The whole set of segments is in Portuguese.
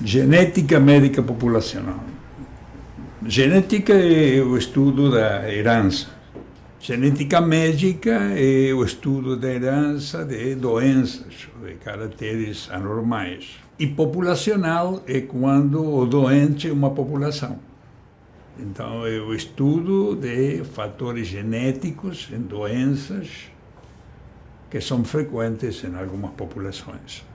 Genética médica populacional. Genética é o estudo da herança. Genética médica é o estudo da herança de doenças, de caracteres anormais. E populacional é quando o doente é uma população. Então, é o estudo de fatores genéticos em doenças que são frequentes em algumas populações.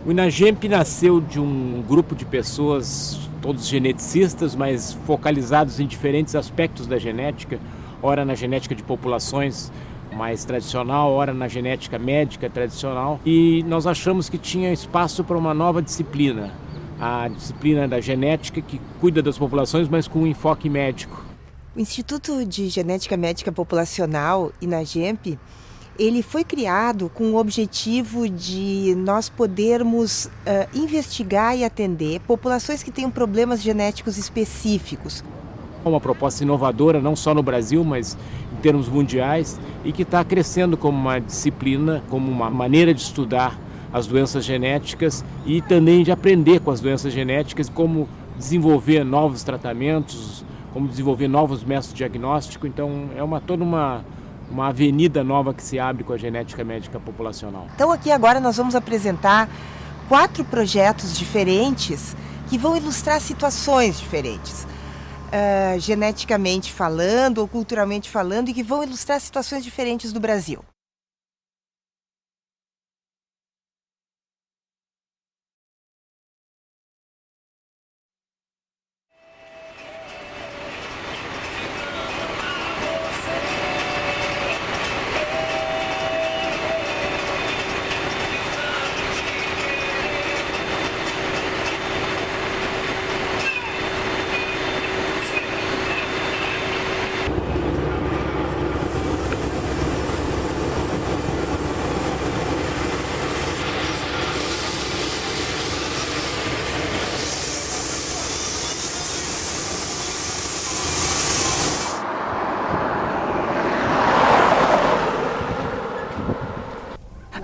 O INAGEMP nasceu de um grupo de pessoas, todos geneticistas, mas focalizados em diferentes aspectos da genética, ora na genética de populações mais tradicional, ora na genética médica tradicional, e nós achamos que tinha espaço para uma nova disciplina, a disciplina da genética que cuida das populações, mas com um enfoque médico. O Instituto de Genética Médica Populacional, INAGEMP, ele foi criado com o objetivo de nós podermos investigar e atender populações que tenham problemas genéticos específicos. Uma proposta inovadora, não só no Brasil, mas em termos mundiais, e que está crescendo como uma disciplina, como uma maneira de estudar as doenças genéticas e também de aprender com as doenças genéticas, como desenvolver novos tratamentos, como desenvolver novos métodos de diagnóstico. Então, é toda uma avenida nova que se abre com a genética médica populacional. Então aqui agora nós vamos apresentar 4 projetos diferentes que vão ilustrar situações diferentes, geneticamente falando ou culturalmente falando, e que vão ilustrar situações diferentes do Brasil.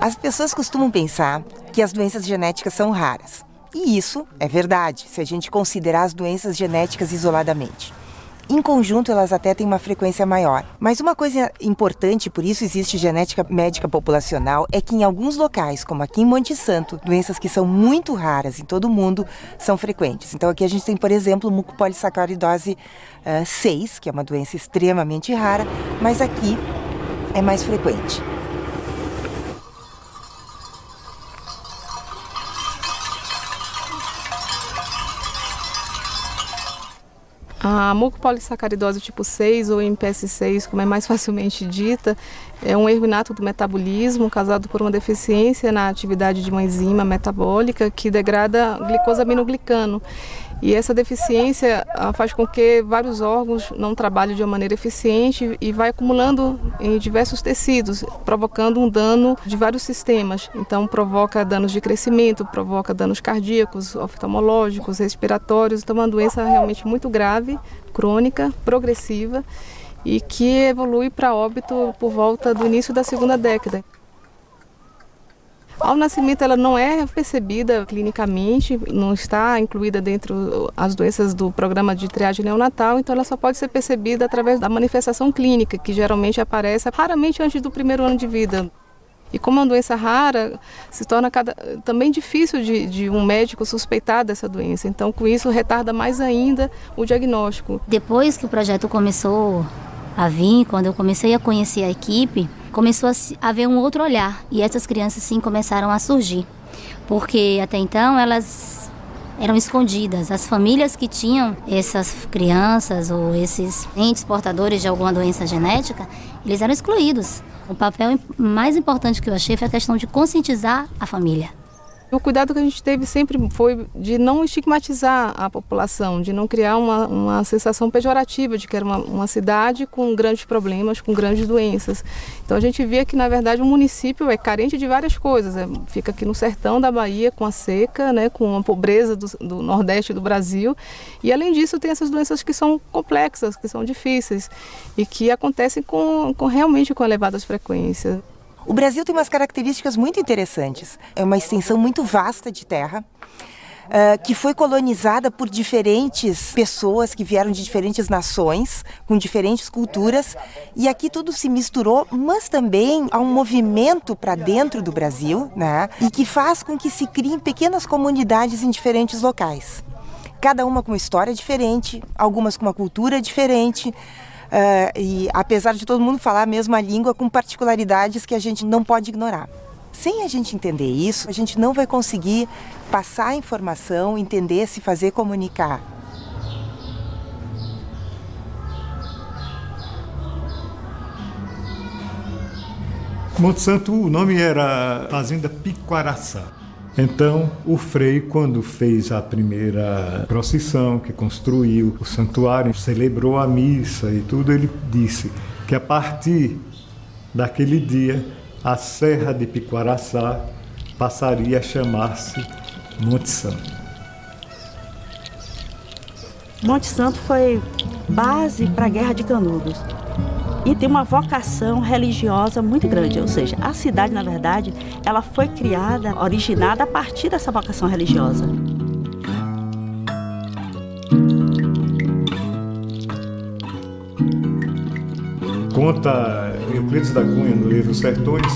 As pessoas costumam pensar que as doenças genéticas são raras. E isso é verdade, se a gente considerar as doenças genéticas isoladamente. Em conjunto, elas até têm uma frequência maior. Mas uma coisa importante, por isso existe genética médica populacional, é que em alguns locais, como aqui em Monte Santo, doenças que são muito raras em todo o mundo são frequentes. Então aqui a gente tem, por exemplo, mucopolissacaridose 6, que é uma doença extremamente rara, mas aqui é mais frequente. A mucopolissacaridose tipo 6, ou MPS6, como é mais facilmente dita, é um erro inato do metabolismo causado por uma deficiência na atividade de uma enzima metabólica que degrada glicosaminoglicano. E essa deficiência faz com que vários órgãos não trabalhem de uma maneira eficiente e vai acumulando em diversos tecidos, provocando um dano de vários sistemas. Então provoca danos de crescimento, provoca danos cardíacos, oftalmológicos, respiratórios. Então é uma doença realmente muito grave, crônica, progressiva e que evolui para óbito por volta do início da segunda década. Ao nascimento ela não é percebida clinicamente, não está incluída dentro das doenças do programa de triagem neonatal, então ela só pode ser percebida através da manifestação clínica, que geralmente aparece raramente antes do primeiro ano de vida. E como é uma doença rara, se torna também difícil de um médico suspeitar dessa doença, então com isso retarda mais ainda o diagnóstico. Depois que o projeto começou a vir, quando eu comecei a conhecer a equipe, começou a haver um outro olhar e essas crianças sim começaram a surgir, porque até então elas eram escondidas. As famílias que tinham essas crianças ou esses entes portadores de alguma doença genética, eles eram excluídos. O papel mais importante que eu achei foi a questão de conscientizar a família. O cuidado que a gente teve sempre foi de não estigmatizar a população, de não criar uma sensação pejorativa de que era uma cidade com grandes problemas, com grandes doenças. Então a gente via que, na verdade, o município é carente de várias coisas. Fica aqui no sertão da Bahia, com a seca, né, com a pobreza do Nordeste do Brasil. E, além disso, tem essas doenças que são complexas, que são difíceis e que acontecem realmente com elevadas frequências. O Brasil tem umas características muito interessantes. É uma extensão muito vasta de terra. que foi colonizada por diferentes pessoas que vieram de diferentes nações, com diferentes culturas, e aqui tudo se misturou, mas também há um movimento para dentro do Brasil, né, e que faz com que se criem pequenas comunidades em diferentes locais. Cada uma com uma história diferente, algumas com uma cultura diferente, e apesar de todo mundo falar a mesma língua, com particularidades que a gente não pode ignorar. Sem a gente entender isso, a gente não vai conseguir passar a informação, entender, se fazer comunicar. Monte Santo, o nome era Fazenda Piquaraçá. Então, o Frei, quando fez a primeira procissão, que construiu o santuário, celebrou a missa e tudo, ele disse que a partir daquele dia, a Serra de Piquaraçá passaria a chamar-se Monte Santo. Monte Santo foi base para a Guerra de Canudos e tem uma vocação religiosa muito grande, ou seja, a cidade, na verdade, ela foi criada, originada a partir dessa vocação religiosa. Conta Euclides da Cunha, no livro Sertões,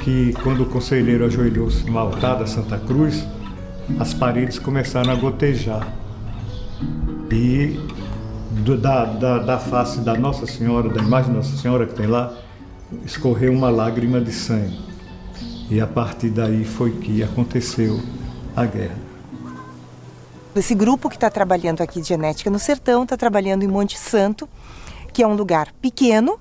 que quando o conselheiro ajoelhou-se no altar da Santa Cruz, as paredes começaram a gotejar. E da face da Nossa Senhora, da imagem da Nossa Senhora que tem lá, escorreu uma lágrima de sangue. E a partir daí foi que aconteceu a guerra. Esse grupo que está trabalhando aqui de genética no sertão está trabalhando em Monte Santo, que é um lugar pequeno,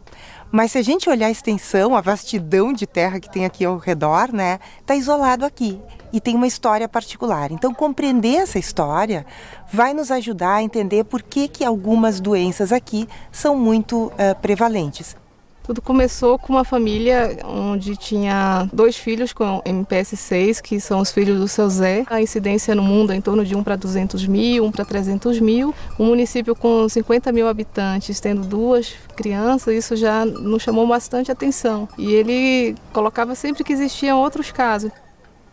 mas se a gente olhar a extensão, a vastidão de terra que tem aqui ao redor, né, está isolado aqui e tem uma história particular. Então, compreender essa história vai nos ajudar a entender por que algumas doenças aqui são muito prevalentes. Tudo começou com uma família onde tinha 2 filhos com MPS 6, que são os filhos do seu Zé. A incidência no mundo é em torno de 1 para 200 mil, 1 para 300 mil. Um município com 50 mil habitantes, tendo 2 crianças, isso já nos chamou bastante atenção. E ele colocava sempre que existiam outros casos.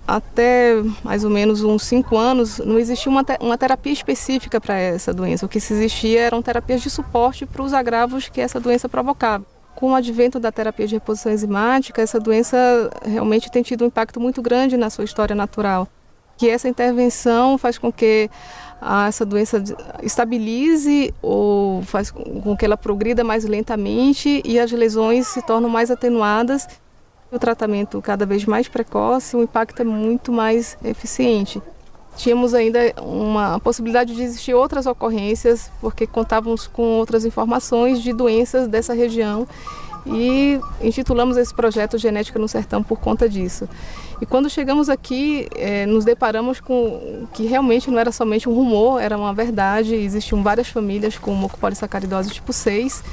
Até mais ou menos uns 5 anos, não existia uma terapia específica para essa doença. O que se existia eram terapias de suporte para os agravos que essa doença provocava. Com o advento da terapia de reposição enzimática, essa doença realmente tem tido um impacto muito grande na sua história natural. Que essa intervenção faz com que essa doença estabilize ou faz com que ela progrida mais lentamente e as lesões se tornam mais atenuadas. O tratamento cada vez mais precoce, o impacto é muito mais eficiente. Tínhamos ainda uma possibilidade de existir outras ocorrências, porque contávamos com outras informações de doenças dessa região e intitulamos esse projeto Genética no Sertão por conta disso. E quando chegamos aqui, nos deparamos com que realmente não era somente um rumor, era uma verdade. Existiam várias famílias com mucopolissacaridose tipo 6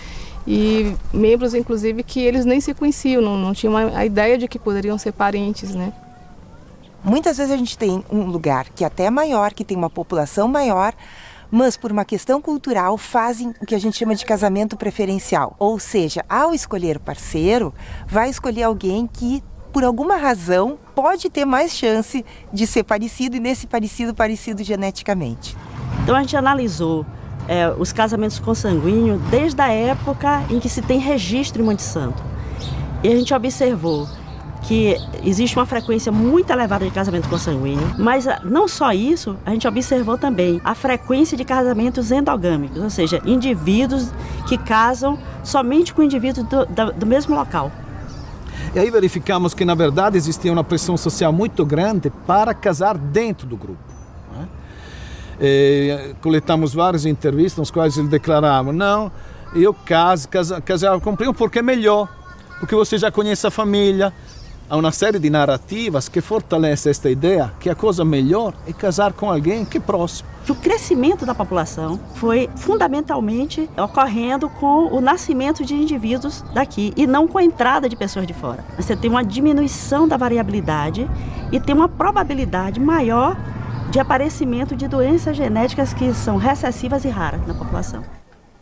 e membros, inclusive, que eles nem se conheciam, não tinham a ideia de que poderiam ser parentes, né? Muitas vezes a gente tem um lugar que até é maior, que tem uma população maior, mas por uma questão cultural fazem o que a gente chama de casamento preferencial. Ou seja, ao escolher o parceiro, vai escolher alguém que, por alguma razão, pode ter mais chance de ser parecido e nesse parecido geneticamente. Então a gente analisou os casamentos consanguíneos desde a época em que se tem registro em Monte Santo. E a gente observou que existe uma frequência muito elevada de casamento consanguíneo, mas não só isso, a gente observou também a frequência de casamentos endogâmicos, ou seja, indivíduos que casam somente com indivíduos do mesmo local. E aí verificamos que, na verdade, existia uma pressão social muito grande para casar dentro do grupo. Coletamos várias entrevistas nas quais eles declaravam: não, eu casava com o primo porque é melhor, porque você já conhece a família. Há uma série de narrativas que fortalecem esta ideia que a coisa melhor é casar com alguém que é próximo. O crescimento da população foi fundamentalmente ocorrendo com o nascimento de indivíduos daqui e não com a entrada de pessoas de fora. Você tem uma diminuição da variabilidade e tem uma probabilidade maior de aparecimento de doenças genéticas que são recessivas e raras na população.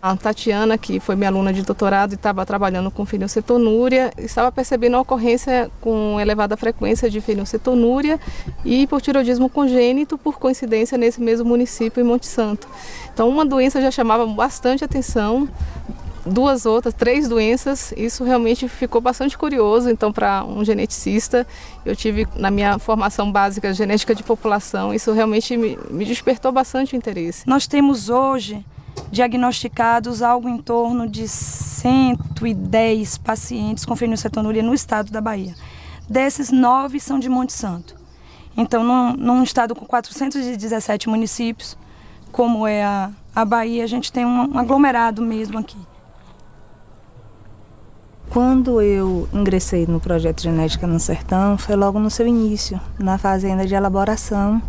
A Tatiana, que foi minha aluna de doutorado e estava trabalhando com fenilcetonúria, estava percebendo a ocorrência com elevada frequência de fenilcetonúria e hipotireoidismo congênito, por coincidência, nesse mesmo município, em Monte Santo. Então, uma doença já chamava bastante atenção, três doenças, isso realmente ficou bastante curioso. Então, para um geneticista, eu tive na minha formação básica genética de população, isso realmente me despertou bastante o interesse. Nós temos hoje diagnosticados algo em torno de 110 pacientes com fenilcetonúria no estado da Bahia. Desses, 9 são de Monte Santo. Então, num estado com 417 municípios, como é a Bahia, a gente tem um aglomerado mesmo aqui. Quando eu ingressei no projeto Genética no Sertão, foi logo no seu início, na fazenda de elaboração.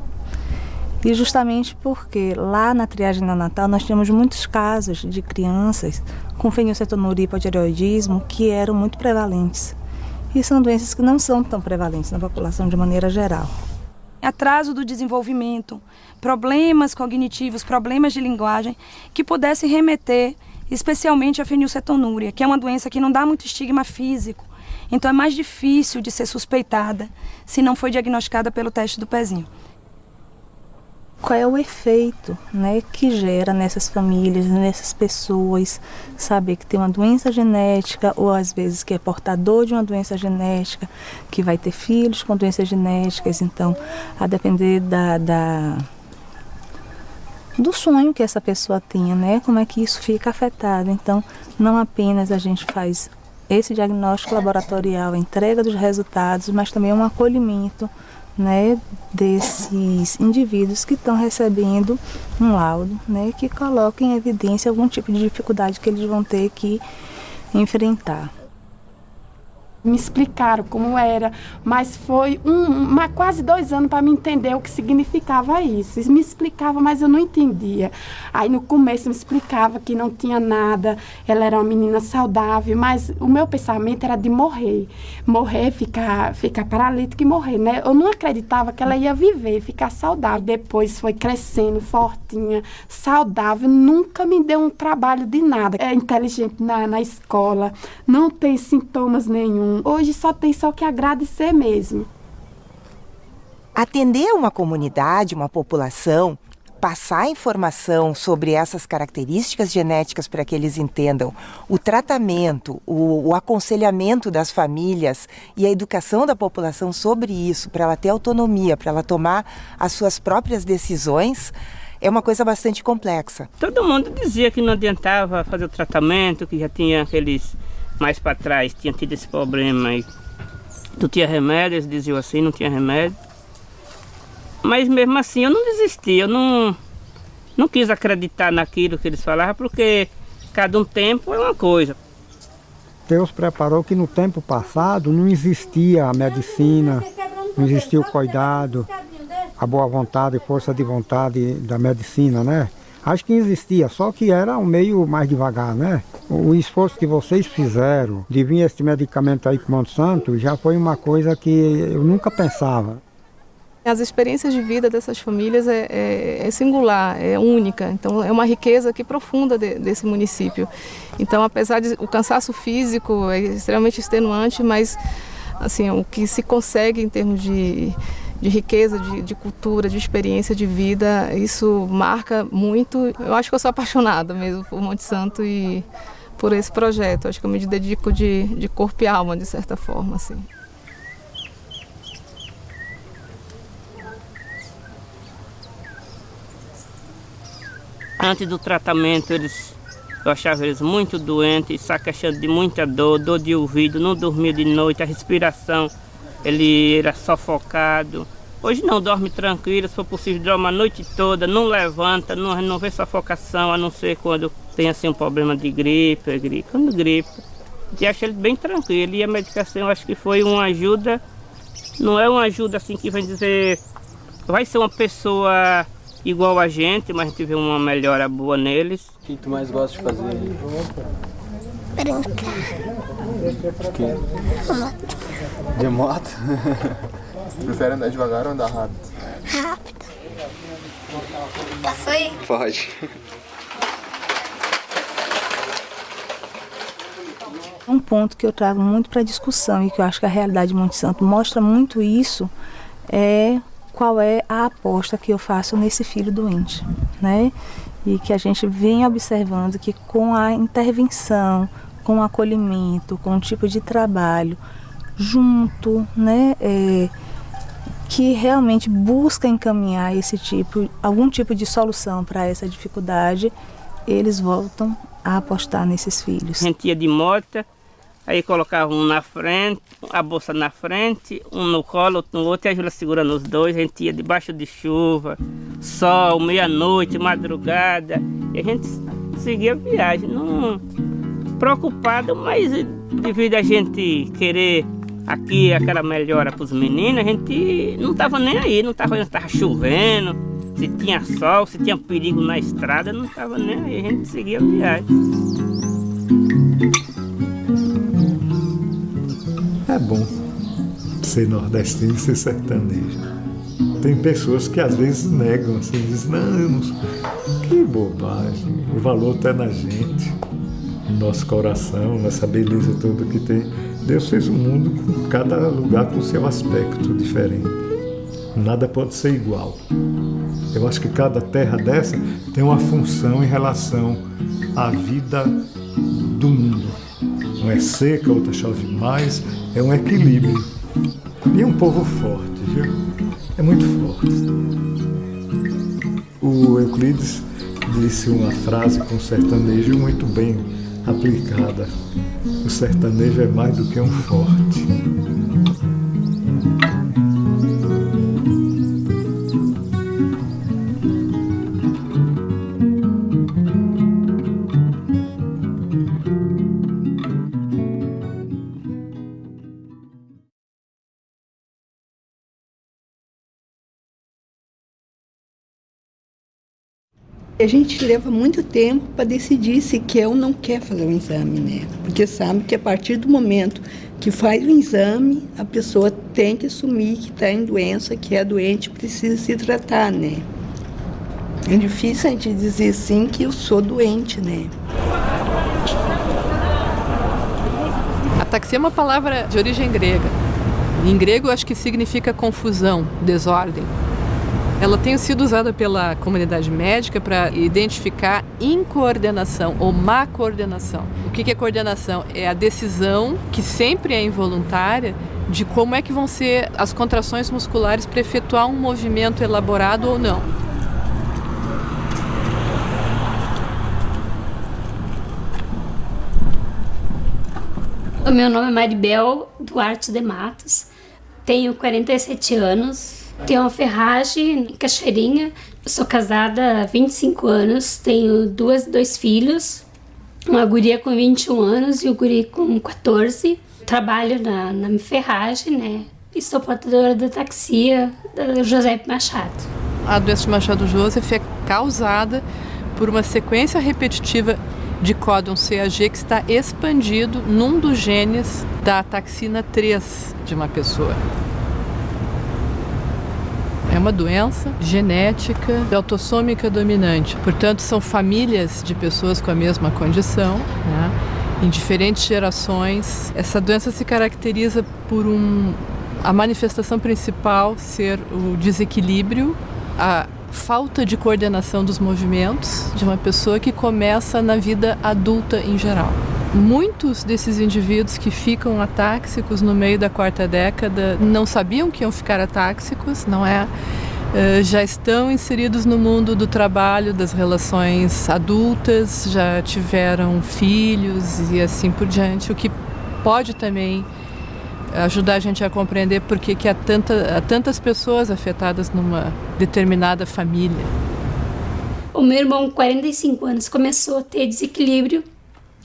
E justamente porque lá na triagem neonatal nós tínhamos muitos casos de crianças com fenilcetonúria e hipotireoidismo que eram muito prevalentes. E são doenças que não são tão prevalentes na população de maneira geral. Atraso do desenvolvimento, problemas cognitivos, problemas de linguagem que pudessem remeter especialmente a fenilcetonúria, que é uma doença que não dá muito estigma físico. Então é mais difícil de ser suspeitada se não foi diagnosticada pelo teste do pezinho. Qual é o efeito, né, que gera nessas famílias, nessas pessoas, saber que tem uma doença genética ou às vezes que é portador de uma doença genética, que vai ter filhos com doenças genéticas. Então, a depender do sonho que essa pessoa tinha, né, como é que isso fica afetado. Então, não apenas a gente faz esse diagnóstico laboratorial, a entrega dos resultados, mas também um acolhimento, né, desses indivíduos que estão recebendo um laudo, né, que coloca em evidência algum tipo de dificuldade que eles vão ter que enfrentar. Me explicaram como era, mas foi quase 2 anos para me entender o que significava isso. Eles me explicavam, mas eu não entendia. Aí no começo me explicava que não tinha nada, ela era uma menina saudável, mas o meu pensamento era de morrer. Morrer, ficar paralítica e morrer, né? Eu não acreditava que ela ia viver, ficar saudável. Depois foi crescendo, fortinha, saudável, nunca me deu um trabalho de nada. É inteligente na escola, não tem sintomas nenhum. Hoje só tem que agradecer mesmo. Atender uma comunidade, uma população, passar informação sobre essas características genéticas para que eles entendam o tratamento, o aconselhamento das famílias e a educação da população sobre isso, para ela ter autonomia, para ela tomar as suas próprias decisões, é uma coisa bastante complexa. Todo mundo dizia que não adiantava fazer o tratamento, que já tinha aqueles... Mais para trás tinha tido esse problema e não tinha remédio, eles diziam assim, não tinha remédio. Mas mesmo assim eu não desisti, eu não quis acreditar naquilo que eles falavam, porque cada um tempo é uma coisa. Deus preparou que no tempo passado não existia a medicina, não existia o cuidado, a boa vontade, força de vontade da medicina, né? Acho que existia, só que era um meio mais devagar, né? O esforço que vocês fizeram de vir esse medicamento aí para o Monte Santo já foi uma coisa que eu nunca pensava. As experiências de vida dessas famílias é singular, é única. Então é uma riqueza aqui profunda desse município. Então, apesar de o cansaço físico é extremamente extenuante, mas assim, o que se consegue em termos de riqueza, de cultura, de experiência de vida, isso marca muito. Eu acho que eu sou apaixonada mesmo por Monte Santo e por esse projeto. Eu acho que eu me dedico de corpo e alma, de certa forma, assim. Antes do tratamento, eu achava eles muito doentes, se queixando de muita dor de ouvido, não dormia de noite, a respiração, ele era sufocado. Hoje não, dorme tranquilo, se for possível, dorme a noite toda, não levanta, não vê sufocação, a não ser quando tem assim um problema de gripe. Quando gripe, eu acho ele bem tranquilo. E a medicação, eu acho que foi uma ajuda, não é uma ajuda assim que vai dizer, vai ser uma pessoa igual a gente, mas a gente vê uma melhora boa neles. O que tu mais gosta de fazer? Brincar. De moto? Prefere andar devagar ou andar rápido? Rápido. Posso ir? Pode. Um ponto que eu trago muito para discussão e que eu acho que a realidade de Monte Santo mostra muito isso é qual é a aposta que eu faço nesse filho doente, né? E que a gente vem observando que com a intervenção, com o acolhimento, com o tipo de trabalho junto, né, que realmente busca encaminhar algum tipo de solução para essa dificuldade, eles voltam a apostar nesses filhos. A gente ia de moto, aí colocava um na frente, a bolsa na frente, um no colo, outro no outro, e a Júlia segurando os dois. A gente ia debaixo de chuva, sol, meia-noite, madrugada, e a gente seguia a viagem, não preocupado, mas devido a gente querer aqui aquela melhora para os meninos, a gente não estava nem aí, não estava chovendo, se tinha sol, se tinha perigo na estrada, não estava nem aí, a gente seguia a viagem. É bom ser nordestino e ser sertanejo. Tem pessoas que às vezes negam, assim, dizem, não, que bobagem, o valor está na gente, no nosso coração, nessa beleza toda que tem. Deus fez o mundo com cada lugar com seu aspecto diferente. Nada pode ser igual. Eu acho que cada terra dessa tem uma função em relação à vida do mundo. Uma é seca, outra chove mais, é um equilíbrio. E é um povo forte, viu? É muito forte. O Euclides disse uma frase com sertanejo muito bem aplicada. O sertanejo é mais do que um forte. A gente leva muito tempo para decidir se quer ou não quer fazer o exame, né? Porque sabe que a partir do momento que faz o exame, a pessoa tem que assumir que está em doença, que é doente, precisa se tratar, né? É difícil a gente dizer sim que eu sou doente, né? Ataxia é uma palavra de origem grega. Em grego, acho que significa confusão, desordem. Ela tem sido usada pela comunidade médica para identificar incoordenação ou má coordenação. O que é coordenação? É a decisão, que sempre é involuntária, de como é que vão ser as contrações musculares para efetuar um movimento elaborado ou não. O meu nome é Maribel Duarte de Matos, tenho 47 anos. Tenho uma ferragem em Cachoeirinha, sou casada há 25 anos, tenho dois filhos, uma guria com 21 anos e um guri com 14. Trabalho na ferragem, né? E sou portadora da ataxia da José Machado. A doença de Machado-Joseph é causada por uma sequência repetitiva de códon CAG que está expandido num dos genes da ataxina 3 de uma pessoa. É uma doença genética autossômica dominante. Portanto, são famílias de pessoas com a mesma condição, né? Em diferentes gerações. Essa doença se caracteriza por a manifestação principal ser o desequilíbrio, a falta de coordenação dos movimentos de uma pessoa que começa na vida adulta em geral. Muitos desses indivíduos que ficam atáxicos no meio da quarta década não sabiam que iam ficar atáxicos, não é? Já estão inseridos no mundo do trabalho, das relações adultas, já tiveram filhos e assim por diante, o que pode também ajudar a gente a compreender por que há tantas pessoas afetadas numa determinada família. O meu irmão, com 45 anos, começou a ter desequilíbrio.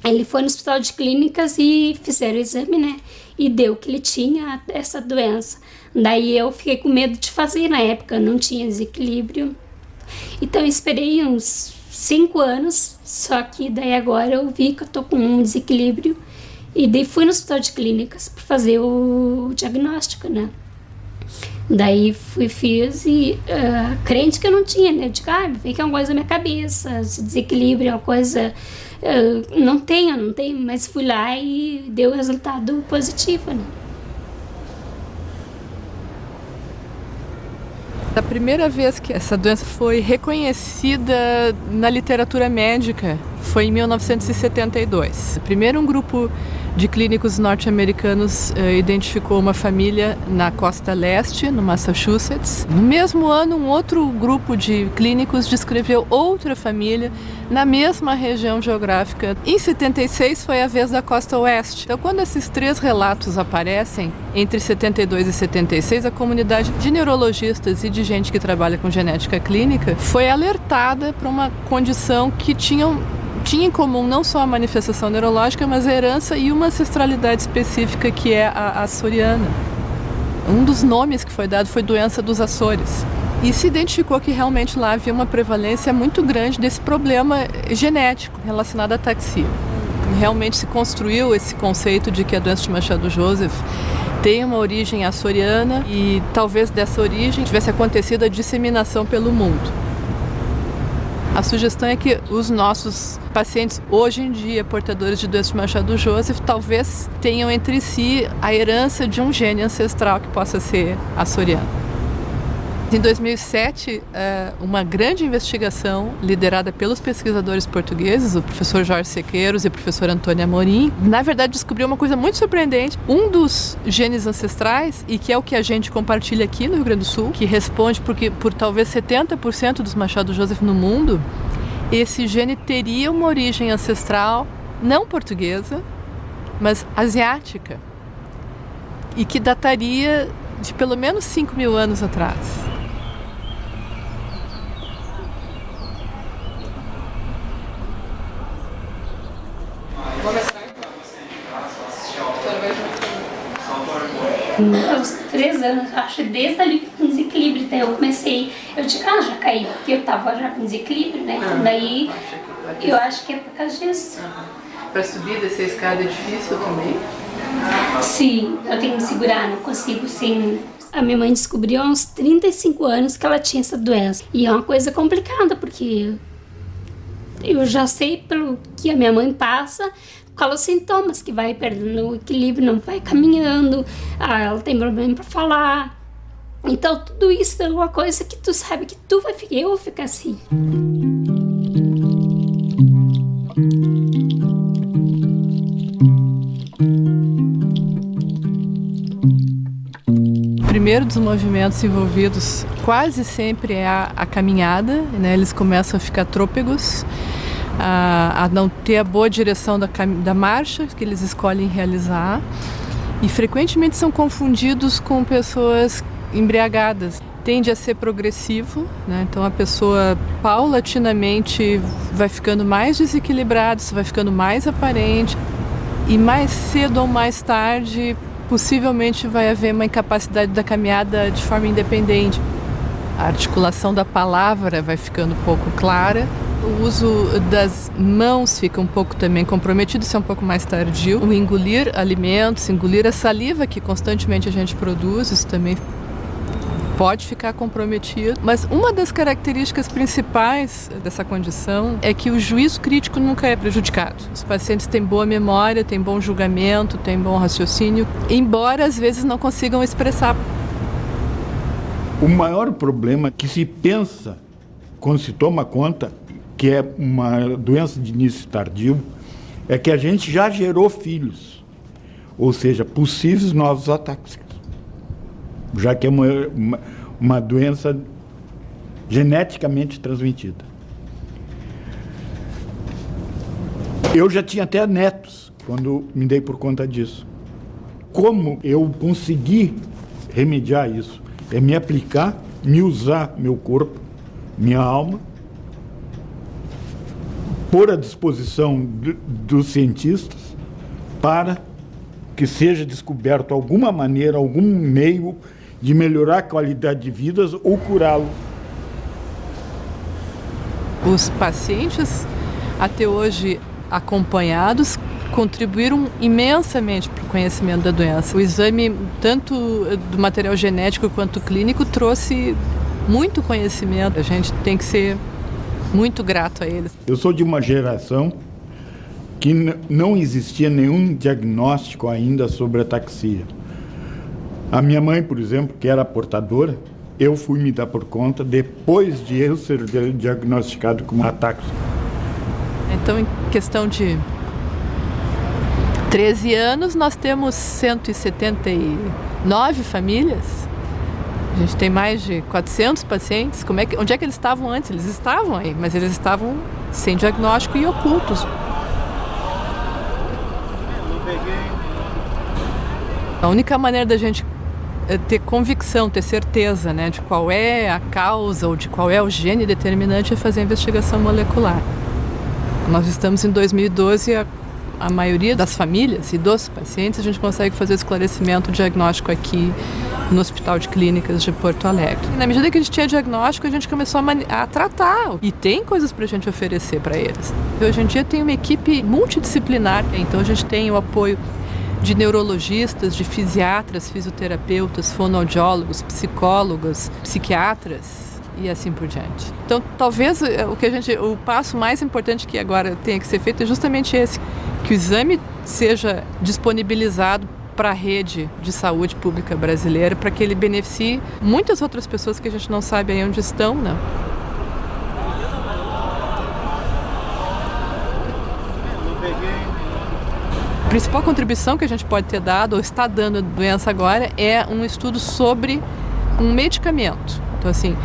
Ele foi no hospital de clínicas e fizeram o exame, né? E deu que ele tinha essa doença. Daí eu fiquei com medo de fazer, na época eu não tinha desequilíbrio. Então eu esperei uns 5 anos, só que daí agora eu vi que eu tô com um desequilíbrio. E daí fui no hospital de clínicas para fazer o diagnóstico, né? Daí fiz e crente que eu não tinha, né? Eu digo, vê que é uma coisa da minha cabeça, esse desequilíbrio é uma coisa... não tenho, mas fui lá e deu resultado positivo, né? A primeira vez que essa doença foi reconhecida na literatura médica foi em 1972. Primeiro, um grupo de clínicos norte-americanos identificou uma família na costa leste, no Massachusetts. No mesmo ano, um outro grupo de clínicos descreveu outra família na mesma região geográfica. Em 76 foi a vez da costa oeste. Então, quando esses 3 relatos aparecem, entre 72 e 76, a comunidade de neurologistas e de gente que trabalha com genética clínica foi alertada para uma condição que tinha em comum não só a manifestação neurológica, mas a herança e uma ancestralidade específica que é a açoriana. Um dos nomes que foi dado foi doença dos Açores. E se identificou que realmente lá havia uma prevalência muito grande desse problema genético relacionado à ataxia. Realmente se construiu esse conceito de que a doença de Machado Joseph tem uma origem açoriana e talvez dessa origem tivesse acontecido a disseminação pelo mundo. A sugestão é que os nossos pacientes, hoje em dia, portadores de doença de Machado Joseph, talvez tenham entre si a herança de um gene ancestral que possa ser açoriano. Em 2007, uma grande investigação liderada pelos pesquisadores portugueses, o professor Jorge Sequeiros e o professor Antônio Amorim, na verdade descobriu uma coisa muito surpreendente. Um dos genes ancestrais, e que é o que a gente compartilha aqui no Rio Grande do Sul, que responde por talvez 70% dos Machado Joseph no mundo, esse gene teria uma origem ancestral não portuguesa, mas asiática, e que dataria de pelo menos 5.000 anos atrás. Aos 3 anos, acho, desde ali com desequilíbrio, então eu comecei, eu digo, já caí, porque eu tava já com desequilíbrio, né? Então daí eu acho que é por causa disso. Para subir e descer a escada é difícil também? Sim, eu tenho que me segurar, não consigo sim. A minha mãe descobriu há uns 35 anos que ela tinha essa doença. E é uma coisa complicada, porque eu já sei pelo que a minha mãe passa, quais os sintomas, que vai perdendo o equilíbrio, não vai caminhando, ela tem problema para falar. Então tudo isso é uma coisa que tu sabe que eu vou ficar assim. O primeiro dos movimentos envolvidos quase sempre é a caminhada, né? Eles começam a ficar trôpegos, a não ter a boa direção da marcha que eles escolhem realizar, e frequentemente são confundidos com pessoas embriagadas. Tende a ser progressivo, né? Então a pessoa paulatinamente vai ficando mais desequilibrada, isso vai ficando mais aparente, e mais cedo ou mais tarde possivelmente vai haver uma incapacidade da caminhada de forma independente. A articulação da palavra vai ficando um pouco clara. O uso das mãos fica um pouco também comprometido, isso é um pouco mais tardio. O engolir alimentos, engolir a saliva que constantemente a gente produz, isso também pode ficar comprometido. Mas uma das características principais dessa condição é que o juízo crítico nunca é prejudicado. Os pacientes têm boa memória, têm bom julgamento, têm bom raciocínio, embora às vezes não consigam expressar. O maior problema que se pensa quando se toma conta que é uma doença de início tardio, é que a gente já gerou filhos, ou seja, possíveis novos atáxicos, já que é uma doença geneticamente transmitida. Eu já tinha até netos quando me dei por conta disso. Como eu consegui remediar isso? É me aplicar, me usar meu corpo, minha alma, pôr à disposição dos cientistas para que seja descoberto alguma maneira, algum meio de melhorar a qualidade de vida ou curá-lo. Os pacientes, até hoje acompanhados, contribuíram imensamente para o conhecimento da doença. O exame, tanto do material genético quanto clínico, trouxe muito conhecimento. A gente tem que ser muito grato a eles. Eu sou de uma geração que não existia nenhum diagnóstico ainda sobre ataxia. A minha mãe, por exemplo, que era portadora, eu fui me dar por conta depois de eu ser diagnosticado com ataxia. Então, em questão de 13 anos, nós temos 179 famílias. A gente tem mais de 400 pacientes. Onde é que eles estavam antes? Eles estavam aí, mas eles estavam sem diagnóstico e ocultos. A única maneira da gente ter convicção, ter certeza, né, de qual é a causa ou de qual é o gene determinante é fazer a investigação molecular. Nós estamos em 2012 e a maioria das famílias e dos pacientes a gente consegue fazer esclarecimento diagnóstico aqui no Hospital de Clínicas de Porto Alegre. Na medida que a gente tinha diagnóstico, a gente começou a tratar e tem coisas para a gente oferecer para eles. Hoje em dia tem uma equipe multidisciplinar, então a gente tem o apoio de neurologistas, de fisiatras, fisioterapeutas, fonoaudiólogos, psicólogos, psiquiatras e assim por diante. Então, talvez o passo mais importante que agora tenha que ser feito é justamente esse, que o exame seja disponibilizado para a rede de saúde pública brasileira, para que ele beneficie muitas outras pessoas que a gente não sabe aí onde estão, né? A principal contribuição que a gente pode ter dado, ou está dando à doença agora, é um estudo sobre um medicamento. Então, assim,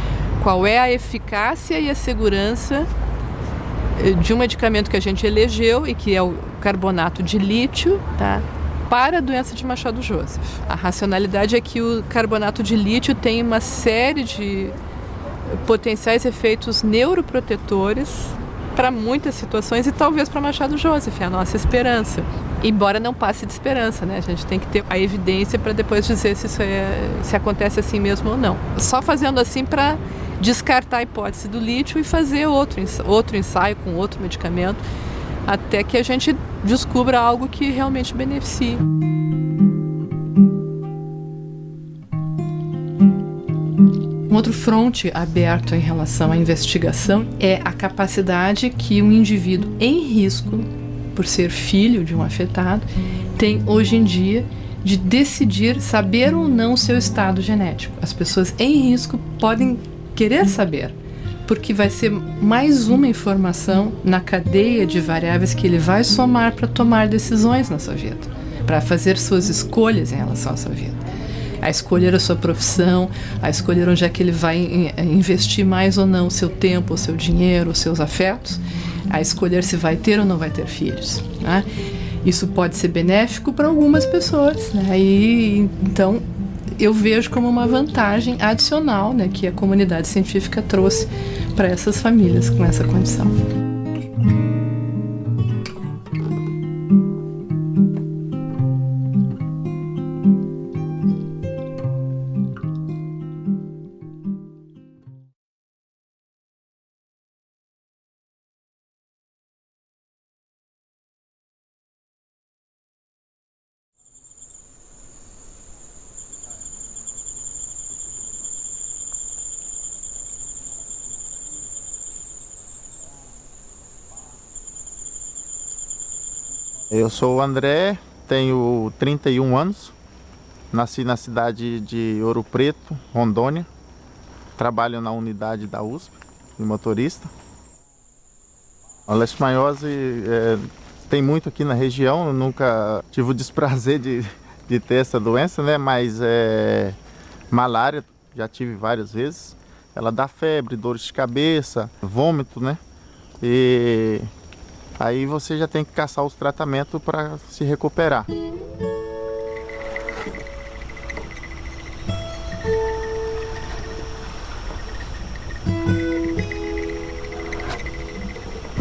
qual é a eficácia e a segurança de um medicamento que a gente elegeu e que é o carbonato de lítio, tá? Para a doença de Machado-Joseph. A racionalidade é que o carbonato de lítio tem uma série de potenciais efeitos neuroprotetores para muitas situações e talvez para Machado-Joseph, é a nossa esperança. Embora não passe de esperança, né? A gente tem que ter a evidência para depois dizer se acontece assim mesmo ou não. Só fazendo assim para descartar a hipótese do lítio e fazer outro ensaio com outro medicamento, até que a gente descubra algo que realmente beneficie. Um outro fronte aberto em relação à investigação é a capacidade que um indivíduo em risco, por ser filho de um afetado, tem hoje em dia de decidir saber ou não o seu estado genético. As pessoas em risco podem querer saber, porque vai ser mais uma informação na cadeia de variáveis que ele vai somar para tomar decisões na sua vida, para fazer suas escolhas em relação à sua vida. A escolher a sua profissão, a escolher onde é que ele vai investir mais ou não o seu tempo, o seu dinheiro, os seus afetos, a escolher se vai ter ou não vai ter filhos, né? Isso pode ser benéfico para algumas pessoas, né? E então eu vejo como uma vantagem adicional, né, que a comunidade científica trouxe para essas famílias com essa condição. Eu sou o André, tenho 31 anos, nasci na cidade de Ouro Preto, Rondônia, trabalho na unidade da USP, de motorista. A leishmaniose tem muito aqui na região, eu nunca tive o desprazer de ter essa doença, né? Mas malária, já tive várias vezes. Ela dá febre, dores de cabeça, vômito, né? E aí você já tem que caçar os tratamentos para se recuperar.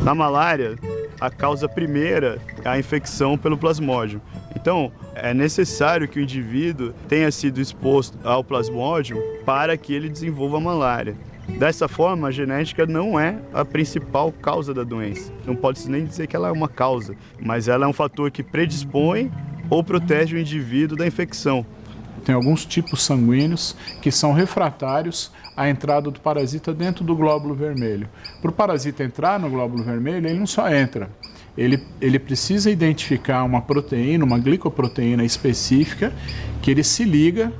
Na malária, a causa primeira é a infecção pelo plasmódio. Então, é necessário que o indivíduo tenha sido exposto ao plasmódio para que ele desenvolva a malária. Dessa forma, a genética não é a principal causa da doença. Não pode nem dizer que ela é uma causa, mas ela é um fator que predispõe ou protege o indivíduo da infecção. Tem alguns tipos sanguíneos que são refratários à entrada do parasita dentro do glóbulo vermelho. Para o parasita entrar no glóbulo vermelho, ele não só entra, ele precisa identificar uma proteína, uma glicoproteína específica, que ele se liga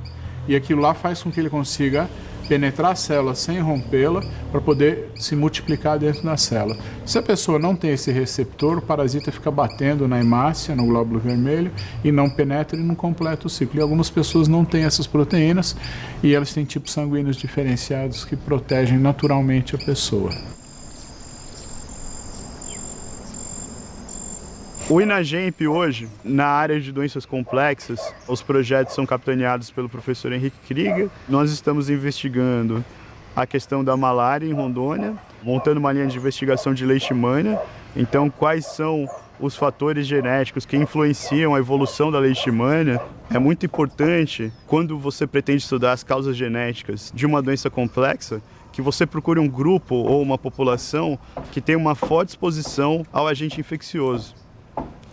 e aquilo lá faz com que ele consiga penetrar a célula sem rompê-la para poder se multiplicar dentro da célula. Se a pessoa não tem esse receptor, o parasita fica batendo na hemácia, no glóbulo vermelho, e não penetra e não completa o ciclo. E algumas pessoas não têm essas proteínas e elas têm tipos sanguíneos diferenciados que protegem naturalmente a pessoa. O INAGEMP hoje, na área de doenças complexas, os projetos são capitaneados pelo professor Henrique Krieger. Nós estamos investigando a questão da malária em Rondônia, montando uma linha de investigação de leishmania. Então, quais são os fatores genéticos que influenciam a evolução da leishmania? É muito importante, quando você pretende estudar as causas genéticas de uma doença complexa, que você procure um grupo ou uma população que tenha uma forte exposição ao agente infeccioso.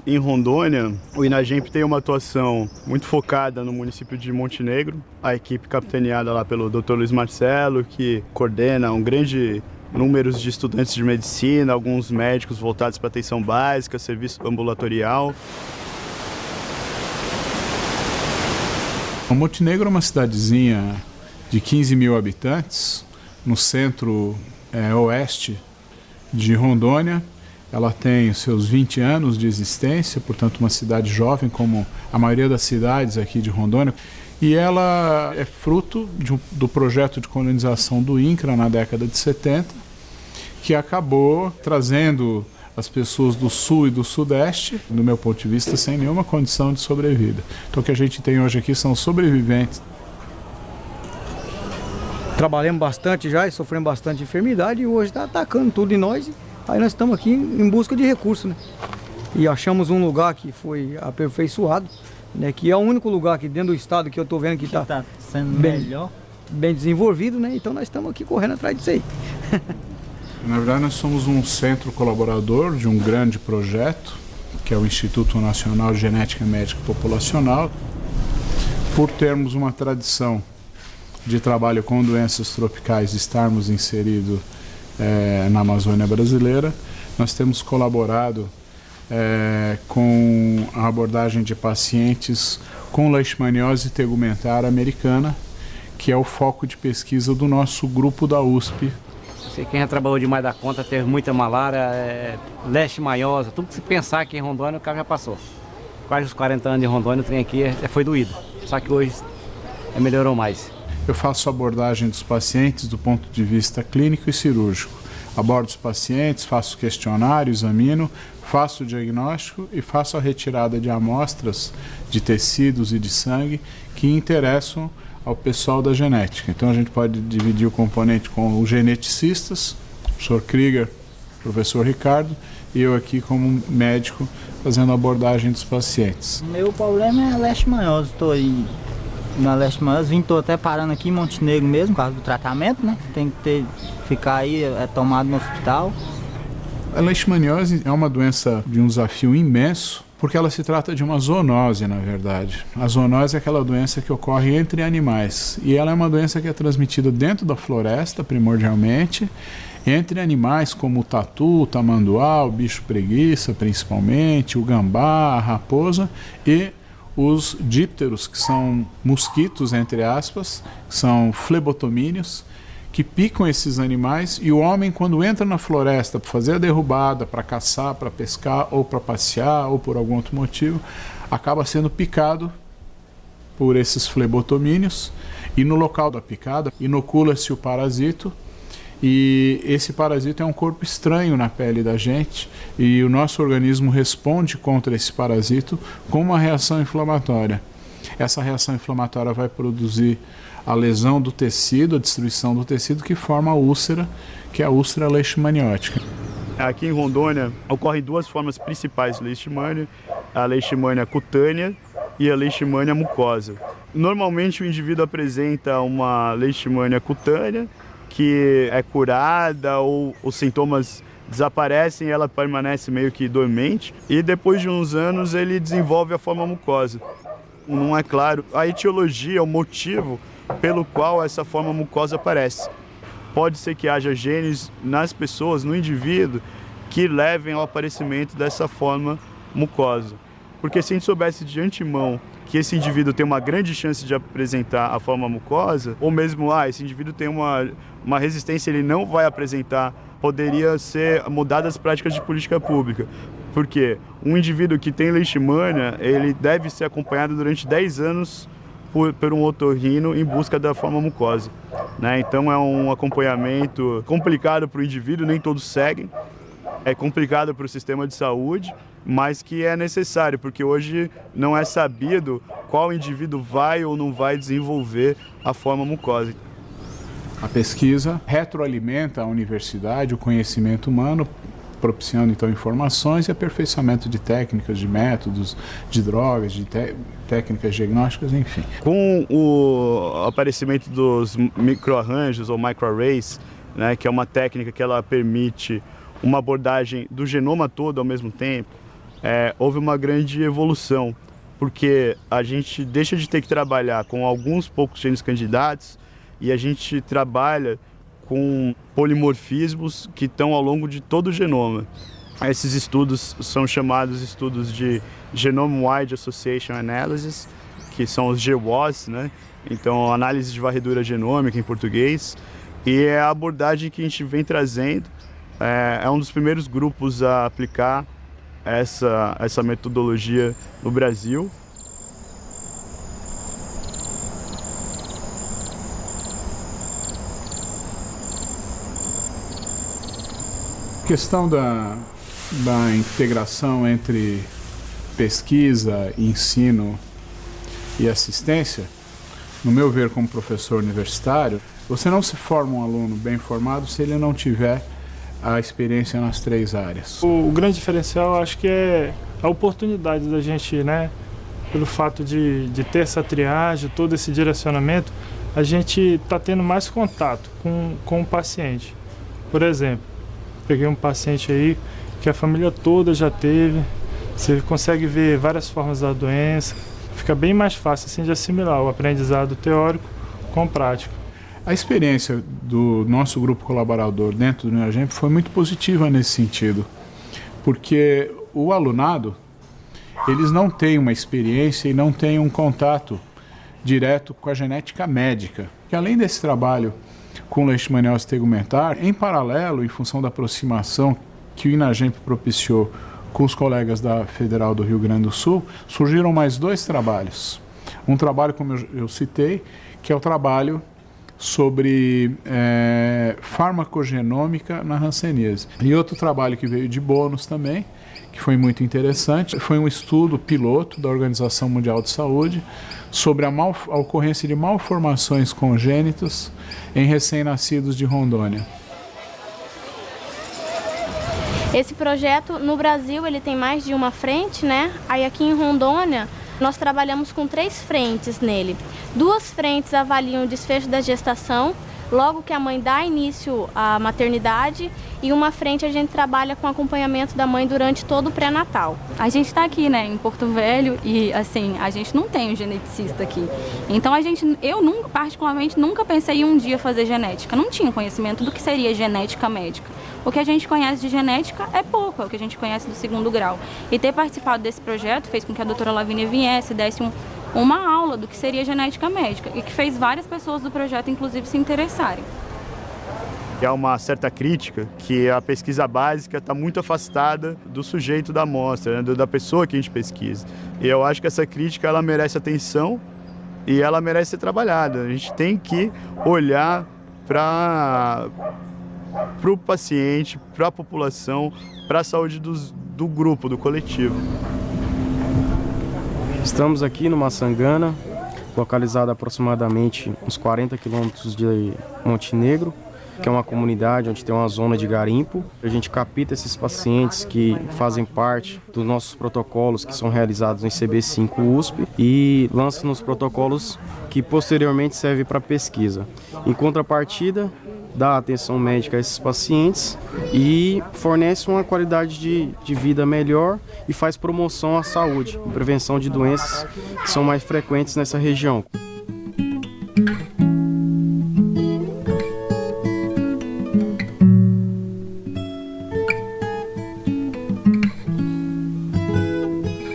Em Rondônia, o INAGEMP tem uma atuação muito focada no município de Montenegro. A equipe capitaneada lá pelo Dr. Luiz Marcelo, que coordena um grande número de estudantes de medicina, alguns médicos voltados para atenção básica, serviço ambulatorial. Montenegro é uma cidadezinha de 15 mil habitantes, no centro-oeste de Rondônia. Ela tem seus 20 anos de existência, portanto uma cidade jovem, como a maioria das cidades aqui de Rondônia. E ela é fruto do projeto de colonização do INCRA na década de 70, que acabou trazendo as pessoas do sul e do sudeste, do meu ponto de vista, sem nenhuma condição de sobrevida. Então o que a gente tem hoje aqui são sobreviventes. Trabalhamos bastante já e sofremos bastante enfermidade e hoje está atacando tudo em nós. Aí nós estamos aqui em busca de recursos, né? E achamos um lugar que foi aperfeiçoado, né? Que é o único lugar aqui dentro do estado que eu estou vendo que está sendo bem desenvolvido, né? Então nós estamos aqui correndo atrás disso aí. Na verdade, nós somos um centro colaborador de um grande projeto, que é o Instituto Nacional de Genética Médica Populacional. Por termos uma tradição de trabalho com doenças tropicais, estarmos inseridos na Amazônia brasileira, nós temos colaborado com a abordagem de pacientes com leishmaniose tegumentar americana, que é o foco de pesquisa do nosso grupo da USP. Sei quem já trabalhou demais da conta, teve muita malária, leishmaniose, tudo que se pensar aqui em Rondônia, o cara já passou. Quase os 40 anos de Rondônia, o trem aqui foi doído, só que hoje melhorou mais. Eu faço a abordagem dos pacientes do ponto de vista clínico e cirúrgico. Abordo os pacientes, faço questionário, examino, faço o diagnóstico e faço a retirada de amostras de tecidos e de sangue que interessam ao pessoal da genética. Então a gente pode dividir o componente com os geneticistas, o professor Krieger, o professor Ricardo, e eu aqui como médico fazendo a abordagem dos pacientes. Meu problema é leishmaniose, estou aí na leishmaniose, estou até parando aqui em Montenegro mesmo, por causa do tratamento, né? Tem que ficar aí tomado no hospital. A leishmaniose é uma doença de um desafio imenso, porque ela se trata de uma zoonose, na verdade. A zoonose é aquela doença que ocorre entre animais, e ela é uma doença que é transmitida dentro da floresta, primordialmente, entre animais como o tatu, o tamanduá, o bicho preguiça, principalmente, o gambá, a raposa e os dípteros, que são mosquitos, entre aspas, que são flebotomíneos, que picam esses animais, e o homem, quando entra na floresta para fazer a derrubada, para caçar, para pescar, ou para passear, ou por algum outro motivo, acaba sendo picado por esses flebotomíneos, e no local da picada inocula-se o parasito, e esse parasito é um corpo estranho na pele da gente, e o nosso organismo responde contra esse parasito com uma reação inflamatória. Essa reação inflamatória vai produzir a lesão do tecido, a destruição do tecido, que forma a úlcera, que é a úlcera leishmaniótica. Aqui em Rondônia ocorrem duas formas principais de leishmania, a leishmania cutânea e a leishmania mucosa. Normalmente o indivíduo apresenta uma leishmania cutânea, que é curada ou os sintomas desaparecem e ela permanece meio que dormente. E depois de uns anos ele desenvolve a forma mucosa. Não é claro a etiologia, o motivo pelo qual essa forma mucosa aparece. Pode ser que haja genes nas pessoas, no indivíduo, que levem ao aparecimento dessa forma mucosa. Porque se a gente soubesse de antemão que esse indivíduo tem uma grande chance de apresentar a forma mucosa, ou mesmo, esse indivíduo tem uma resistência, ele não vai apresentar, poderia ser mudadas as práticas de política pública. Porque um indivíduo que tem leishmania, ele deve ser acompanhado durante 10 anos por um otorrino em busca da forma mucosa, né? Então é um acompanhamento complicado para o indivíduo, nem todos seguem. É complicado para o sistema de saúde, mas que é necessário, porque hoje não é sabido qual indivíduo vai ou não vai desenvolver a forma mucosa. A pesquisa retroalimenta a universidade, o conhecimento humano, propiciando então informações e aperfeiçoamento de técnicas, de métodos, de drogas, de técnicas diagnósticas, enfim. Com o aparecimento dos microarranjos ou microarrays, né, que é uma técnica que ela permite uma abordagem do genoma todo ao mesmo tempo, houve uma grande evolução, porque a gente deixa de ter que trabalhar com alguns poucos genes candidatos e a gente trabalha com polimorfismos que estão ao longo de todo o genoma. Esses estudos são chamados estudos de Genome Wide Association Analysis, que são os GWAS, né? Então, análise de varredura genômica em português, e é a abordagem que a gente vem trazendo. É um dos primeiros grupos a aplicar essa metodologia no Brasil. A questão da integração entre pesquisa, ensino e assistência, no meu ver como professor universitário, você não se forma um aluno bem formado se ele não tiver a experiência nas 3 áreas. O grande diferencial, acho que é a oportunidade da gente, né, pelo fato de ter essa triagem, todo esse direcionamento, a gente está tendo mais contato com o paciente. Por exemplo, peguei um paciente aí que a família toda já teve, você consegue ver várias formas da doença, fica bem mais fácil assim de assimilar o aprendizado teórico com prática. A experiência do nosso grupo colaborador dentro do Unagemp foi muito positiva nesse sentido, porque o alunado, eles não têm uma experiência e não têm um contato direto com a genética médica. E além desse trabalho com leishmaniose tegumentar, em paralelo, em função da aproximação que o Unagemp propiciou com os colegas da Federal do Rio Grande do Sul, surgiram mais 2 trabalhos. Um trabalho, como eu citei, que é o trabalho sobre farmacogenômica na hanseníase. E outro trabalho que veio de bônus também, que foi muito interessante, foi um estudo piloto da Organização Mundial de Saúde sobre a ocorrência de malformações congênitas em recém-nascidos de Rondônia. Esse projeto no Brasil ele tem mais de uma frente, né? Aí aqui em Rondônia nós trabalhamos com 3 frentes nele. 2 frentes avaliam o desfecho da gestação, logo que a mãe dá início à maternidade, e uma frente a gente trabalha com acompanhamento da mãe durante todo o pré-natal. A gente está aqui, né, em Porto Velho, e assim, a gente não tem um geneticista aqui. Então eu particularmente nunca pensei em um dia fazer genética. Não tinha conhecimento do que seria genética médica. O que a gente conhece de genética é pouco, é o que a gente conhece do 2º grau. E ter participado desse projeto fez com que a doutora Lavínia viesse, desse uma aula do que seria genética médica, e que fez várias pessoas do projeto, inclusive, se interessarem. Há uma certa crítica que a pesquisa básica está muito afastada do sujeito da amostra, né, da pessoa que a gente pesquisa. E eu acho que essa crítica ela merece atenção e ela merece ser trabalhada. A gente tem que olhar para o paciente, para a população, para a saúde do grupo, do coletivo. Estamos aqui no Maçangana, localizado a aproximadamente uns 40 quilômetros de Montenegro, que é uma comunidade onde tem uma zona de garimpo. A gente capta esses pacientes que fazem parte dos nossos protocolos que são realizados no ICB5 USP e lança nos protocolos que posteriormente servem para pesquisa. Em contrapartida, dá atenção médica a esses pacientes e fornece uma qualidade de vida melhor e faz promoção à saúde, prevenção de doenças que são mais frequentes nessa região.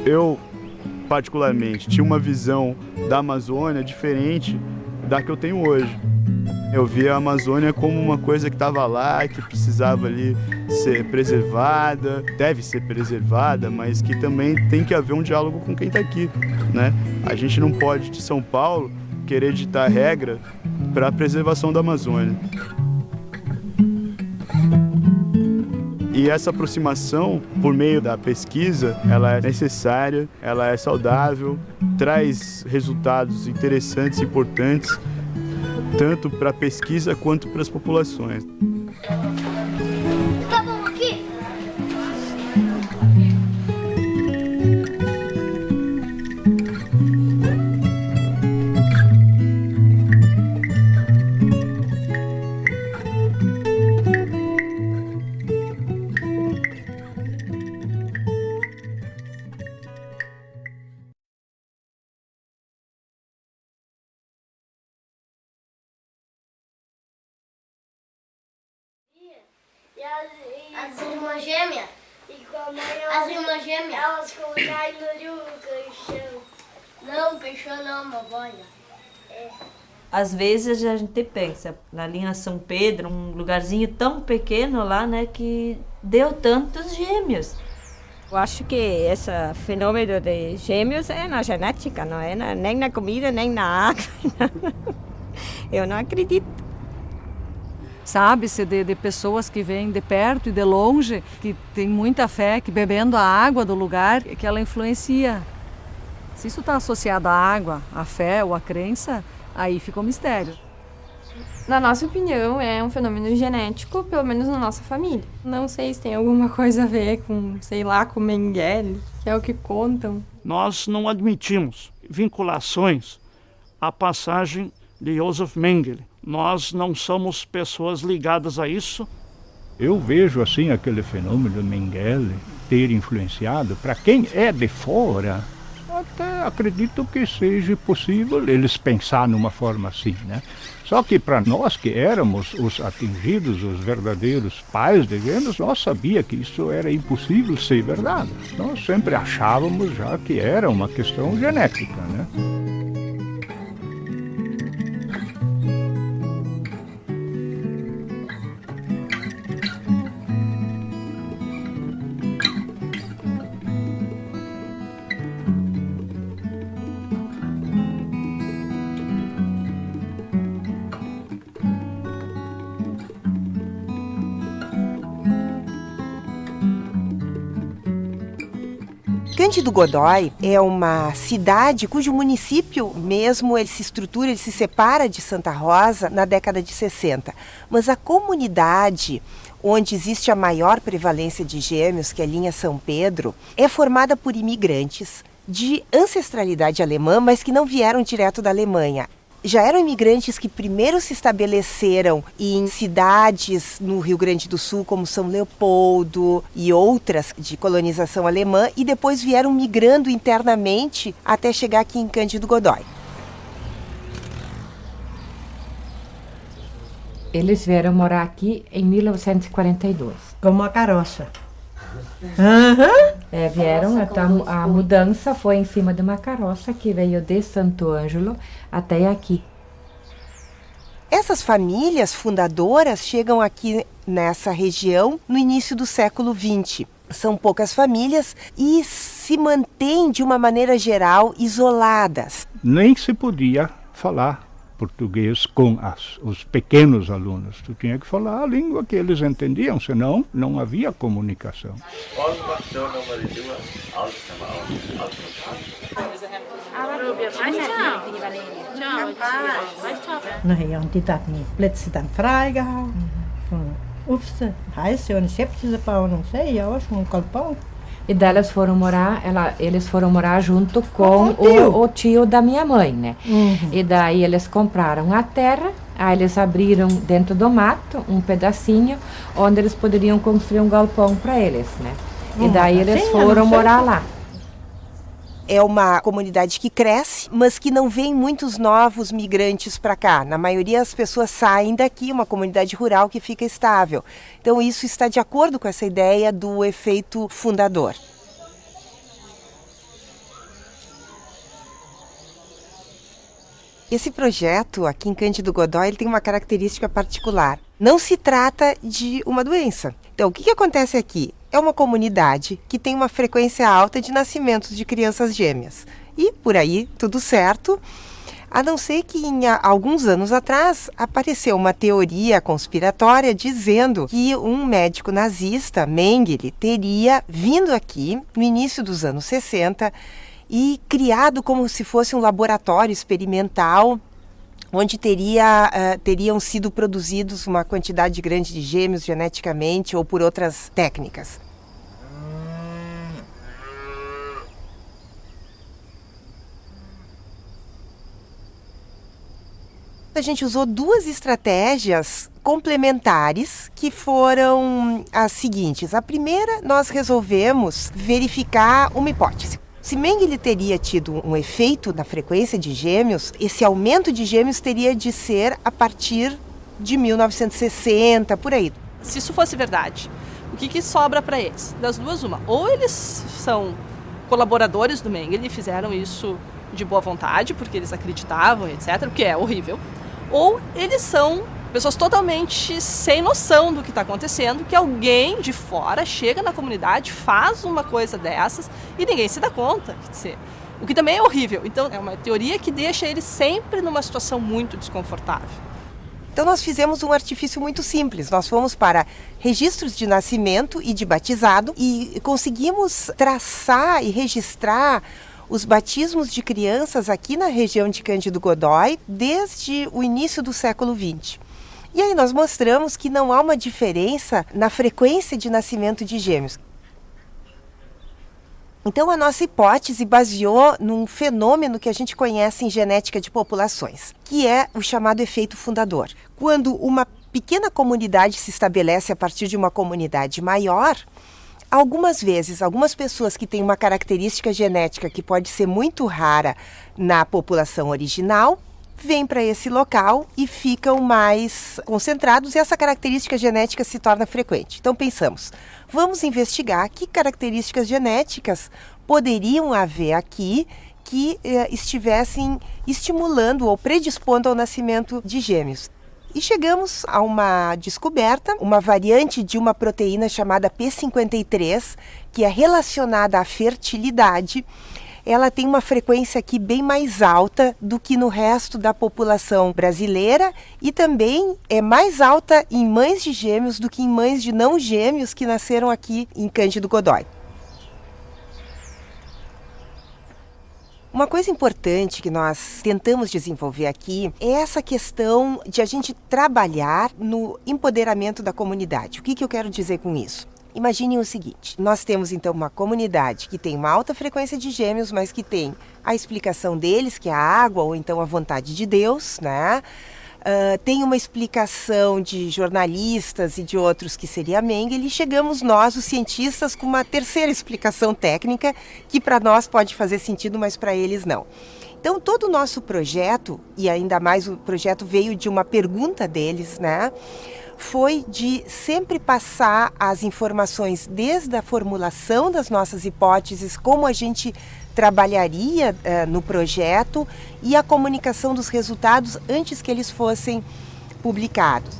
Eu, particularmente, tinha uma visão da Amazônia diferente da que eu tenho hoje. Eu via a Amazônia como uma coisa que estava lá, que precisava ali ser preservada, deve ser preservada, mas que também tem que haver um diálogo com quem está aqui, né? A gente não pode, de São Paulo, querer ditar regra para a preservação da Amazônia. E essa aproximação, por meio da pesquisa, ela é necessária, ela é saudável, traz resultados interessantes e importantes, tanto para a pesquisa quanto para as populações. Tá bom aqui? As irmãs gêmeas? As irmãs gêmeas? Elas colocaram no caixão. Não, caixão não, mamãe. Às vezes a gente pensa, na linha São Pedro, um lugarzinho tão pequeno lá, né, que deu tantos gêmeos. Eu acho que esse fenômeno de gêmeos é na genética, não é nem na comida, nem na água. Eu não acredito. Sabe-se de pessoas que vêm de perto e de longe, que tem muita fé, que bebendo a água do lugar, que ela influencia. Se isso está associado à água, à fé ou à crença, aí fica um mistério. Na nossa opinião, é um fenômeno genético, pelo menos na nossa família. Não sei se tem alguma coisa a ver com, sei lá, com Mengele, que é o que contam. Nós não admitimos vinculações à passagem de Joseph Mengele. Nós não somos pessoas ligadas a isso. Eu vejo assim aquele fenômeno Mengele ter influenciado, para quem é de fora, até acredito que seja possível eles pensar numa forma assim, né? Só que para nós que éramos os atingidos, os verdadeiros pais de gêmeos, nós sabíamos que isso era impossível ser verdade. Nós sempre achávamos já que era uma questão genética, né? Cândido Godói é uma cidade cujo município mesmo ele se estrutura, ele se separa de Santa Rosa na década de 60. Mas a comunidade onde existe a maior prevalência de gêmeos, que é a linha São Pedro, é formada por imigrantes de ancestralidade alemã, mas que não vieram direto da Alemanha. Já eram imigrantes que primeiro se estabeleceram em cidades no Rio Grande do Sul, como São Leopoldo e outras de colonização alemã, e depois vieram migrando internamente até chegar aqui em Cândido Godói. Eles vieram morar aqui em 1942. Com uma carroça. Vieram, então a mudança foi em cima de uma carroça que veio de Santo Ângelo até aqui. Essas famílias fundadoras chegam aqui nessa região no início do século XX. São poucas famílias e se mantêm de uma maneira geral isoladas. Nem se podia falar português com os pequenos alunos. Tu tinha que falar a língua que eles entendiam, senão não havia comunicação. Nós haben die Plätze dann freigehalten. Von Ufse, heiße und septische Bau, não sei, eu acho, um galpão. E daí eles foram morar junto com o tio da minha mãe, né? E daí eles compraram a terra Aí eles abriram dentro do mato um pedacinho onde eles poderiam construir um galpão para eles, né? E daí eles foram morar lá. É uma comunidade que cresce, mas que não vem muitos novos migrantes para cá. Na maioria as pessoas saem daqui, uma comunidade rural que fica estável. Então isso está de acordo com essa ideia do efeito fundador. Esse projeto aqui em Cândido Godói ele tem uma característica particular. Não se trata de uma doença. Então, o que acontece aqui? É uma comunidade que tem uma frequência alta de nascimentos de crianças gêmeas. E por aí, tudo certo, a não ser que alguns anos atrás apareceu uma teoria conspiratória dizendo que um médico nazista, Mengele, teria vindo aqui no início dos anos 60 e criado como se fosse um laboratório experimental onde teriam sido produzidos uma quantidade grande de gêmeos geneticamente ou por outras técnicas. A gente usou duas estratégias complementares que foram as seguintes. A primeira, nós resolvemos verificar uma hipótese. Se Mengele teria tido um efeito na frequência de gêmeos, esse aumento de gêmeos teria de ser a partir de 1960, por aí. Se isso fosse verdade, o que sobra para eles? Das duas, uma. Ou eles são colaboradores do Mengele e fizeram isso de boa vontade, porque eles acreditavam, etc., o que é horrível. Ou eles são pessoas totalmente sem noção do que está acontecendo, que alguém de fora chega na comunidade, faz uma coisa dessas e ninguém se dá conta. Quer dizer, o que também é horrível. Então, é uma teoria que deixa eles sempre numa situação muito desconfortável. Então, nós fizemos um artifício muito simples. Nós fomos para registros de nascimento e de batizado e conseguimos traçar e registrar os batismos de crianças aqui na região de Cândido Godói desde o início do século XX. E aí nós mostramos que não há uma diferença na frequência de nascimento de gêmeos. Então a nossa hipótese baseou num fenômeno que a gente conhece em genética de populações, que é o chamado efeito fundador. Quando uma pequena comunidade se estabelece a partir de uma comunidade maior, algumas vezes, algumas pessoas que têm uma característica genética que pode ser muito rara na população original, vêm para esse local e ficam mais concentrados e essa característica genética se torna frequente. Então pensamos, vamos investigar que características genéticas poderiam haver aqui que estivessem estimulando ou predispondo ao nascimento de gêmeos. E chegamos a uma descoberta, uma variante de uma proteína chamada P53, que é relacionada à fertilidade. Ela tem uma frequência aqui bem mais alta do que no resto da população brasileira e também é mais alta em mães de gêmeos do que em mães de não gêmeos que nasceram aqui em Cândido Godói. Uma coisa importante que nós tentamos desenvolver aqui é essa questão de a gente trabalhar no empoderamento da comunidade. O que eu quero dizer com isso? Imaginem o seguinte, nós temos então uma comunidade que tem uma alta frequência de gêmeos, mas que tem a explicação deles, que é a água ou então a vontade de Deus, né? Tem uma explicação de jornalistas e de outros que seria Mengele, e chegamos nós, os cientistas, com uma terceira explicação técnica que para nós pode fazer sentido, mas para eles não. Então todo o nosso projeto, e ainda mais o projeto veio de uma pergunta deles, né? Foi de sempre passar as informações desde a formulação das nossas hipóteses, como a gente trabalharia no projeto e a comunicação dos resultados antes que eles fossem publicados.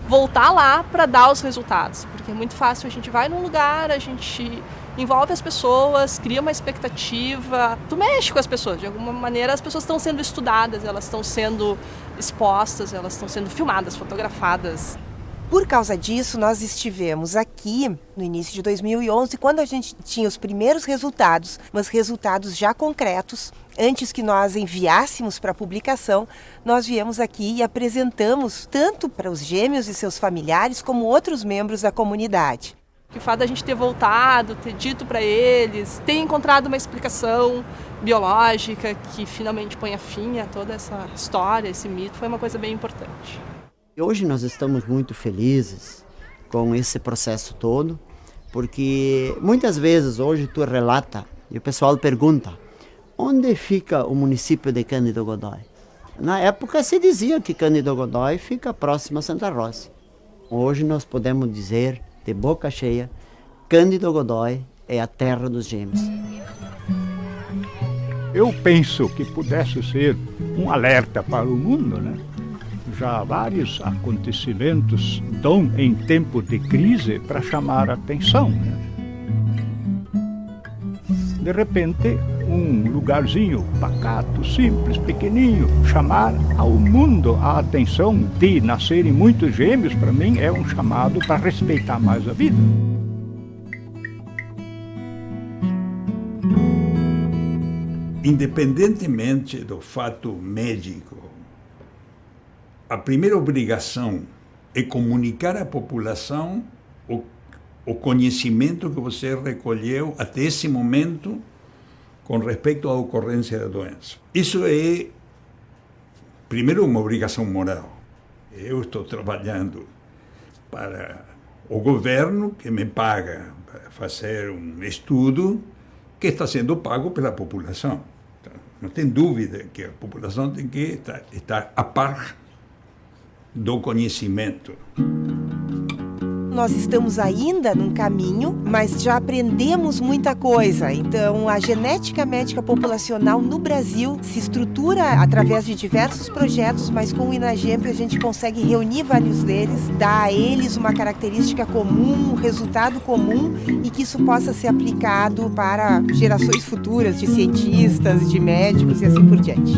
Voltar lá para dar os resultados, porque é muito fácil, a gente vai num lugar, a gente envolve as pessoas, cria uma expectativa, tu mexe com as pessoas, de alguma maneira as pessoas estão sendo estudadas, elas estão sendo expostas, elas estão sendo filmadas, fotografadas. Por causa disso, nós estivemos aqui no início de 2011, quando a gente tinha os primeiros resultados, mas resultados já concretos. Antes que nós enviássemos para publicação, nós viemos aqui e apresentamos tanto para os gêmeos e seus familiares, como outros membros da comunidade. Que o fato da gente ter voltado, ter dito para eles, ter encontrado uma explicação biológica que finalmente ponha fim a toda essa história, esse mito, foi uma coisa bem importante. Hoje nós estamos muito felizes com esse processo todo, porque muitas vezes hoje tu relata e o pessoal pergunta: onde fica o município de Cândido Godói? Na época se dizia que Cândido Godói fica próximo a Santa Rosa. Hoje nós podemos dizer de boca cheia: Cândido Godói é a terra dos gêmeos. Eu penso que pudesse ser um alerta para o mundo, né? Já vários acontecimentos dão em tempo de crise para chamar a atenção, né? De repente, um lugarzinho pacato, simples, pequenininho, chamar ao mundo a atenção de nascerem muitos gêmeos, para mim é um chamado para respeitar mais a vida. Independentemente do fato médico, a primeira obrigação é comunicar à população o conhecimento que você recolheu até esse momento com respeito à ocorrência da doença. Isso é, primeiro, uma obrigação moral. Eu estou trabalhando para o governo que me paga para fazer um estudo que está sendo pago pela população. Não tem dúvida que a população tem que estar a par do conhecimento. Nós estamos ainda num caminho, mas já aprendemos muita coisa. Então, a genética médica populacional no Brasil se estrutura através de diversos projetos, mas com o INAGEMP a gente consegue reunir vários deles, dar a eles uma característica comum, um resultado comum, e que isso possa ser aplicado para gerações futuras de cientistas, de médicos e assim por diante.